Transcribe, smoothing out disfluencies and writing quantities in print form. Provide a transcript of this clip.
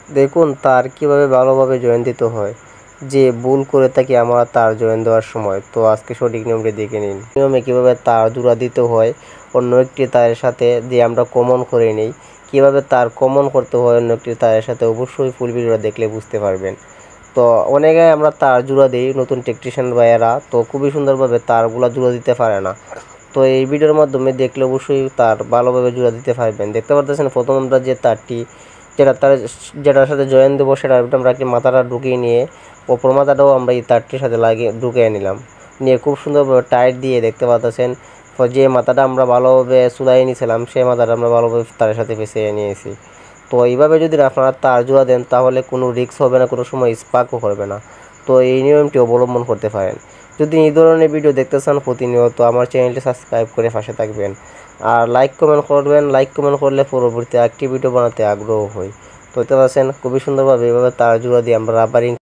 দেখুন তার কিভাবে ভালোভাবে জয়েন দিতে হয়। যে ভুল করে থাকি আমরা তার জয়েন দেওয়ার সময়, তো আজকে সঠিক নিয়মটি দেখে নিন। নিয়মে কিভাবে তার জোড়া দিতে হয় অন্য একটি তারের সাথে, যে আমরা কমন করে নিই কিভাবে তার কমন করতে হয় অন্য একটি তারের সাথে, অবশ্যই ফুল ভিডিওটা দেখলে বুঝতে পারবেন। তো অনেকে আমরা তার জোড়া দিই নতুন টেকনিশিয়ান ভাইয়েরা, তো খুবই সুন্দরভাবে তারগুলা জোড়া দিতে পারে না। তো এই ভিডিওর মাধ্যমে দেখলে অবশ্যই তার ভালোভাবে জোড়া দিতে পারবেন। দেখতে পারতেছেন প্রথম আমরা যে তারটি যেটার সাথে জয়েন দেবো সেটা আমরা কি মাথাটা ঢুকিয়ে নিয়ে ওপর মাথাটাও আমরা এই তারটির সাথে লাগিয়ে ঢুকিয়ে নিলাম, নিয়ে খুব সুন্দরভাবে টাইট দিয়ে দেখতে পাচ্ছেন যে মাথাটা আমরা ভালোভাবে চুলাই নিয়েছিলাম সেই মাথাটা আমরা ভালোভাবে তারের সাথে পেঁচিয়ে নিয়েছি। তো এইভাবে যদি আপনারা তার জোড়া দেন তাহলে কোনো রিস্ক হবে না, কোনো সময় স্পার্কও করবে না। তো এই নিয়মটি অবলম্বন করতে পারেন। যদি এই ধরনের ভিডিও দেখতে চান প্রতিনিয়ত আমার চ্যানেলটি সাবস্ক্রাইব করে পাশে থাকবেন, আর লাইক কমেন্ট করবেন। লাইক কমেন্ট করলে পরবর্তী একটি ভিডিও বানাতে আগ্রহ হই। তো দেখতে পাচ্ছেন খুবই সুন্দরভাবে এভাবে তার জোড়া দিয়ে আমরা রাবারিং